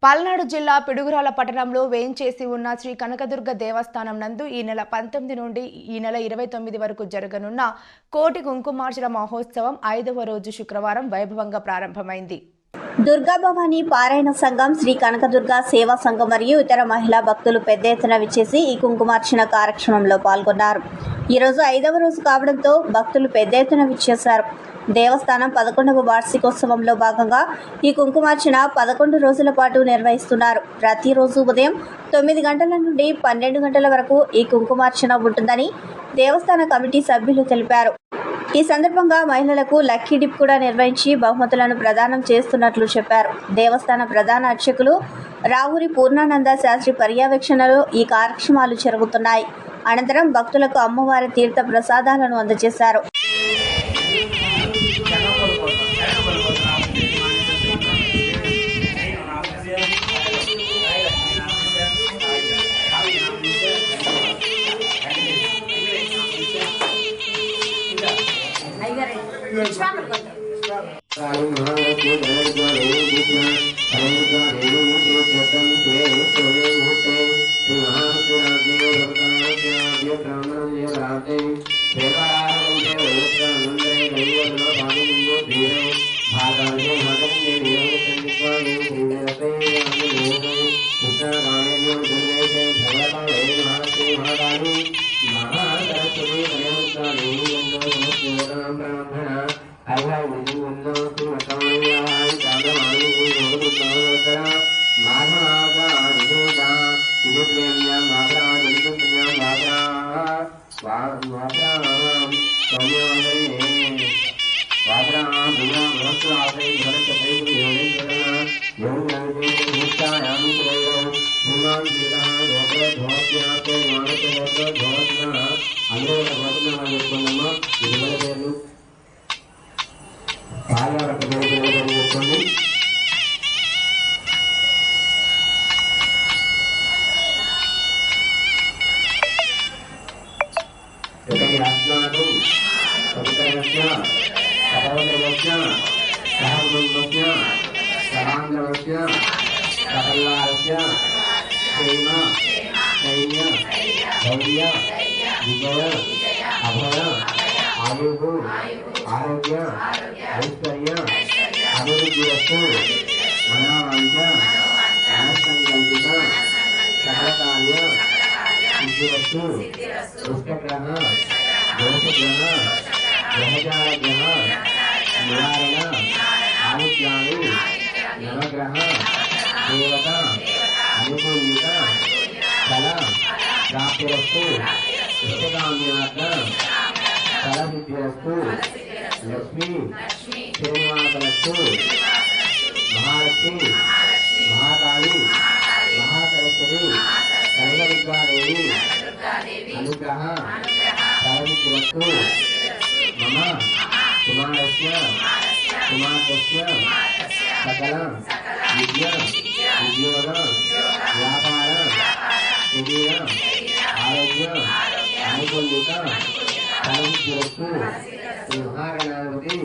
పల్నాడు జిల్లా పిడుగురాల పట్టణంలో వేయించేసి ఉన్న శ్రీ కనకదుర్గ దేవస్థానం నందు ఈ నెల 19 నుండి ఈ నెల 29 వరకు జరగనున్న కోటి కుంకుమార్చన మహోత్సవం 5వ రోజు శుక్రవారం వైభవంగా ప్రారంభమైంది. దుర్గా భవానీ పారాయణ సంఘం, శ్రీ కనకదుర్గ సేవా సంఘం మరియు ఇతర మహిళా భక్తులు పెద్ద ఎత్తున విచ్చేసి ఈ కుంకుమార్చన కార్యక్రమంలో పాల్గొన్నారు. ఈరోజు 5వ రోజు కావడంతో భక్తులు పెద్ద ఎత్తున విచ్చేశారు. దేవస్థానం 11వ వార్షికోత్సవంలో భాగంగా ఈ కుంకుమార్చన 11 రోజుల పాటు నిర్వహిస్తున్నారు. ప్రతిరోజు ఉదయం 9 గంటల నుండి 12 గంటల వరకు ఈ కుంకుమార్చన ఉంటుందని దేవస్థాన కమిటీ సభ్యులు తెలిపారు. ఈ సందర్భంగా మహిళలకు లక్కీ డిప్ కూడా నిర్వహించి బహుమతులను ప్రదానం చేస్తున్నట్లు చెప్పారు. దేవస్థాన ప్రధాన అర్చకులు రాహురి పూర్ణానంద శాస్త్రి పర్యవేక్షణలో ఈ కార్యక్రమాలు జరుగుతున్నాయి. అనంతరం భక్తులకు అమ్మవారి తీర్థ ప్రసాదాలను అందజేశారు. ఆరోగ్య ఐశ్వర్య అభివృద్ధి వస్తు మనోవాంఛ మనస్సంకల్పిత సకలకార్య సిద్ధిరస్తు దుష్టగ్రహ దోషగ్రహ గ్రహజాల గ్రహ నివారణ ఆరోగ్యాలు నవగ్రహ దేవత అనుకూలిత ఫల ప్రాప్తిరస్తు ఇష్టకామ్యార్థ ఫలసిద్ధిరస్తు లక్ష్మీ శ్రీనివాసరస్తు మహాలక్ష్మి మహాకాళి మహాసరస్వతి కనకదుర్గాదేవి అనుగ్రహ ఫలసిద్ధిరస్తు మమ కుమారస్య కుమార్తెస్య సకల విద్య ఉద్యోగ వ్యాపార శరీర ఆరోగ్య అనుకూలిత ఫలసిద్ధిరస్తు మహాగణాధిపతి